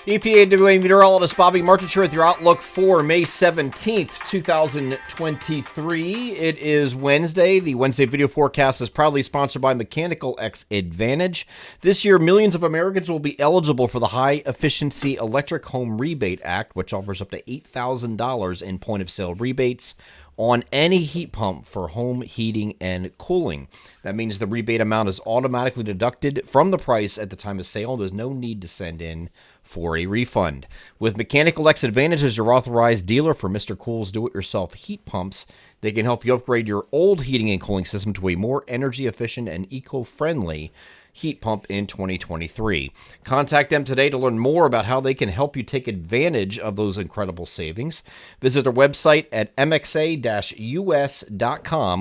EPAWA meteorologist Bobby Martich here with your outlook for May 17th, 2023. It is Wednesday. The Wednesday video forecast is proudly sponsored by Mechanical X Advantage. This year, millions of Americans will be eligible for the High Efficiency Electric Home Rebate Act, which offers up to $8,000 in point-of-sale rebates on any heat pump for home heating and cooling. That means the rebate amount is automatically deducted from the price at the time of sale. There's no need to send in for a refund. With Mechanical X Advantage as your authorized dealer for Mr. Cool's do-it-yourself heat pumps, they can help you upgrade your old heating and cooling system to a more energy efficient and eco-friendly heat pump in 2023. Contact them today to learn more about how they can help you take advantage of those incredible savings. Visit their website at mxa-us.com,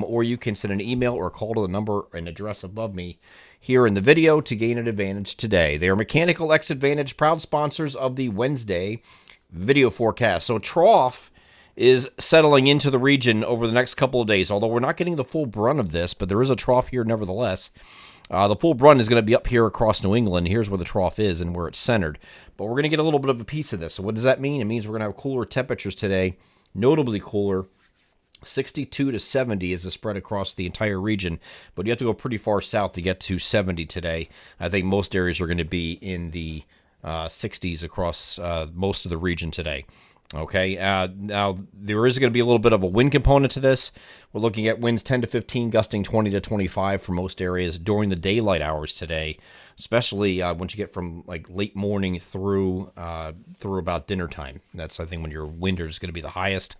or you can send an email or call to the number and address above me here in the video to gain an advantage today. They are Mechanical X Advantage, proud sponsors of the Wednesday video forecast. So trough is settling into the region over the next couple of days, although we're not getting the full brunt of this, but there is a trough here nevertheless. The full brunt is going to be up here across New England. Here's where the trough is and where it's centered. But we're going to get a little bit of a piece of this. So what does that mean? It means we're going to have cooler temperatures today, notably cooler. 62 to 70 is the spread across the entire region, but you have to go pretty far south to get to 70 today. I think most areas are going to be in the 60s across most of the region today. Okay, now there is going to be a little bit of a wind component to this. We're looking at winds 10 to 15, gusting 20 to 25 for most areas during the daylight hours today, especially once you get from like late morning through about dinner time. That's, I think, when your wind is going to be the highest.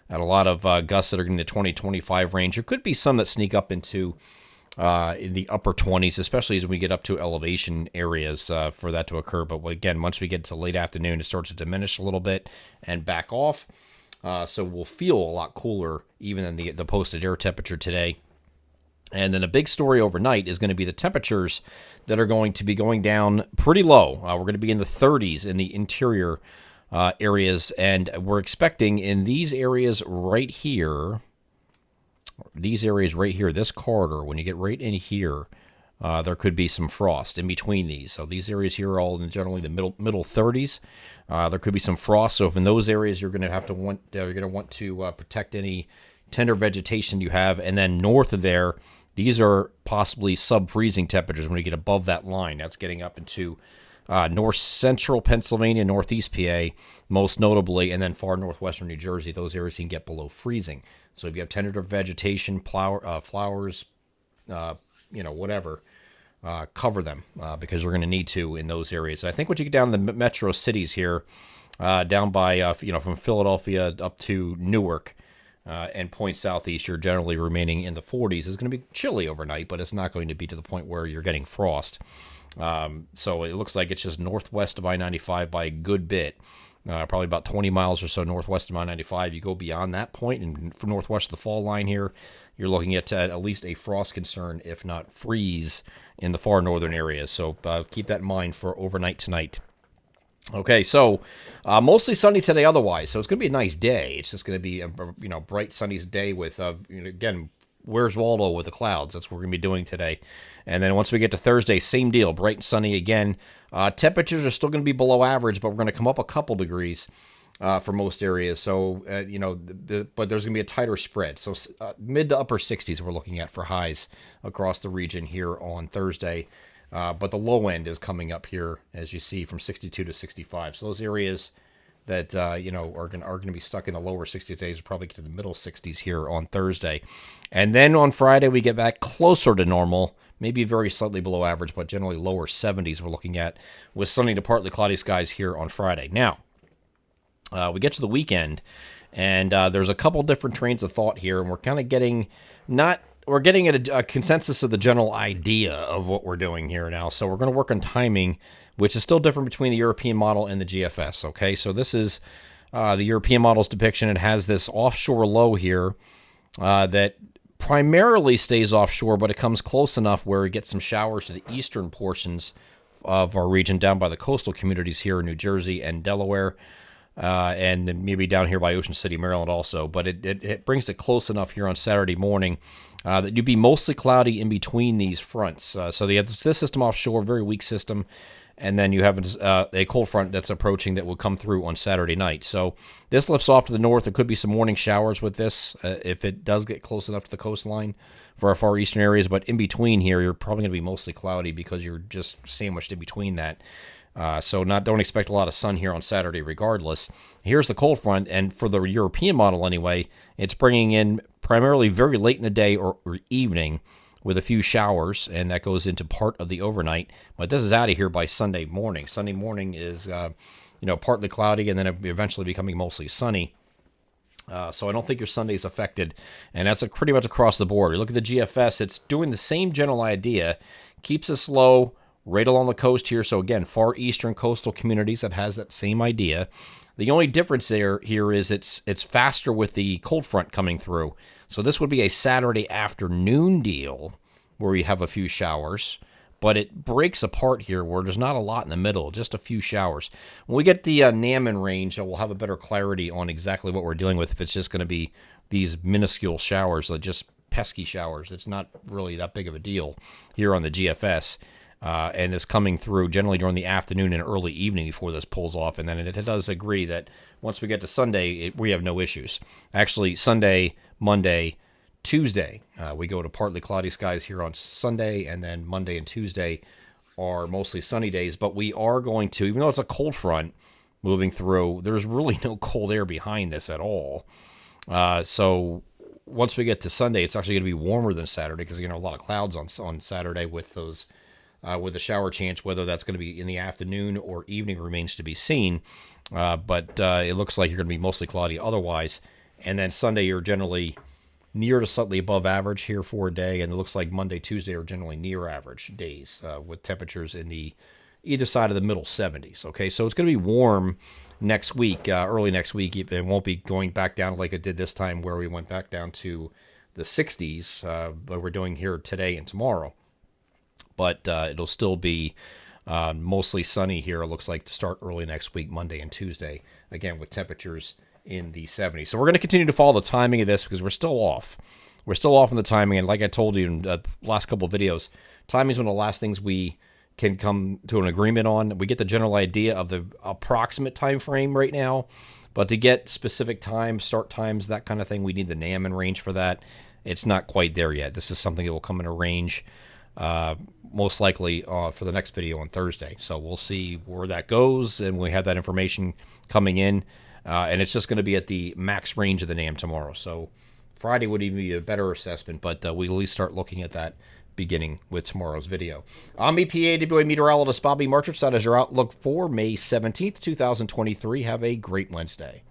And a lot of gusts that are in the 20-25 range. There could be some that sneak up into in the upper 20s, especially as we get up to elevation areas for that to occur. But again, once we get to late afternoon, it starts to diminish a little bit and back off. So we'll feel a lot cooler even than the posted air temperature today. And then a big story overnight is going to be the temperatures that are going to be going down pretty low. We're going to be in the 30s in the interior areas, and we're expecting in these areas right here, this corridor, when you get right in here, there could be some frost in between these. So these areas here are all in generally the middle 30s. There could be some frost. So if in those areas you're going to want to protect any tender vegetation you have, and then north of there, these are possibly sub-freezing temperatures when you get above that line. That's getting up into north central Pennsylvania, northeast PA, most notably, and then far northwestern New Jersey. Those areas can get below freezing. So if you have tender vegetation, flowers, whatever, cover them because we're going to need to in those areas. And I think once you get down to the metro cities here, down by from Philadelphia up to Newark and point southeast, you're generally remaining in the 40s. It's going to be chilly overnight, but it's not going to be to the point where you're getting frost. So it looks like it's just northwest of I-95 by a good bit, probably about 20 miles or so northwest of I-95. You go beyond that point, and from northwest of the fall line here, you're looking at least a frost concern, if not freeze, in the far northern areas. So keep that in mind for overnight tonight. Okay, so mostly sunny today otherwise, so it's going to be a nice day. It's just going to be a bright sunny day with, again, where's Waldo with the clouds? That's what we're going to be doing today. And then once we get to Thursday, same deal, bright and sunny again. Temperatures are still going to be below average, but we're going to come up a couple degrees for most areas. So, but there's going to be a tighter spread. So mid to upper 60s we're looking at for highs across the region here on Thursday. But the low end is coming up here, as you see, from 62 to 65. So those areas that are going to be stuck in the lower 60 days will probably get to the middle 60s here on Thursday. And then on Friday, we get back closer to normal, maybe very slightly below average, but generally lower 70s we're looking at, with sunny to partly cloudy skies here on Friday. Now, we get to the weekend, and there's a couple different trains of thought here, and we're kind of getting a consensus of the general idea of what we're doing here now. So we're going to work on timing, which is still different between the European model and the GFS. Okay, so this is the European model's depiction. It has this offshore low here that primarily stays offshore, but it comes close enough where we get some showers to the eastern portions of our region down by the coastal communities here in New Jersey and Delaware. And then maybe down here by Ocean City, Maryland also. But it brings it close enough here on Saturday morning that you'd be mostly cloudy in between these fronts. So they have this system offshore, very weak system. and then you have a cold front that's approaching that will come through on Saturday night. So this lifts off to the north. There could be some morning showers with this if it does get close enough to the coastline for our far eastern areas. But in between here, you're probably going to be mostly cloudy because you're just sandwiched in between that. So don't expect a lot of sun here on Saturday regardless. Here's the cold front, and for the European model anyway, it's bringing in primarily very late in the day or evening with a few showers, and that goes into part of the overnight. But this is out of here by Sunday morning. Sunday morning is partly cloudy and then eventually becoming mostly sunny. So I don't think your Sunday's affected, and that's pretty much across the board. You look at the GFS, it's doing the same general idea, keeps us low right along the coast here. So again, far eastern coastal communities that has that same idea. The only difference here is it's faster with the cold front coming through. So this would be a Saturday afternoon deal where you have a few showers, but it breaks apart here where there's not a lot in the middle, just a few showers. When we get the Naman range, we'll have a better clarity on exactly what we're dealing with. If it's just going to be these minuscule showers, like just pesky showers, it's not really that big of a deal here on the GFS. And it's coming through generally during the afternoon and early evening before this pulls off. And then it does agree that once we get to Sunday, we have no issues. Actually, Sunday, Monday, Tuesday, we go to partly cloudy skies here on Sunday, and then Monday and Tuesday are mostly sunny days. But we are going to, even though it's a cold front moving through, there's really no cold air behind this at all. So once we get to Sunday, it's actually going to be warmer than Saturday because, a lot of clouds on Saturday with those. With a shower chance, whether that's going to be in the afternoon or evening remains to be seen. But it looks like you're going to be mostly cloudy otherwise. And then Sunday, you're generally near to slightly above average here for a day. And it looks like Monday, Tuesday are generally near average days with temperatures in the either side of the middle 70s. Okay, so it's going to be warm next week, early next week. It won't be going back down like it did this time where we went back down to the 60s, but we're doing here today and tomorrow. But it'll still be mostly sunny here, it looks like, to start early next week, Monday and Tuesday, again, with temperatures in the 70s. So we're going to continue to follow the timing of this because we're still off. We're still off on the timing, and like I told you in the last couple of videos, timing is one of the last things we can come to an agreement on. We get the general idea of the approximate time frame right now, but to get specific times, start times, that kind of thing, we need the Naman range for that. It's not quite there yet. This is something that will come in a range most likely for the next video on Thursday. So we'll see where that goes, and we have that information coming in. And it's just going to be at the max range of the NAM tomorrow. So Friday would even be a better assessment, but we'll at least start looking at that beginning with tomorrow's video. I'm EPAWA meteorologist Bobby Marchich. That is your outlook for May 17th, 2023. Have a great Wednesday.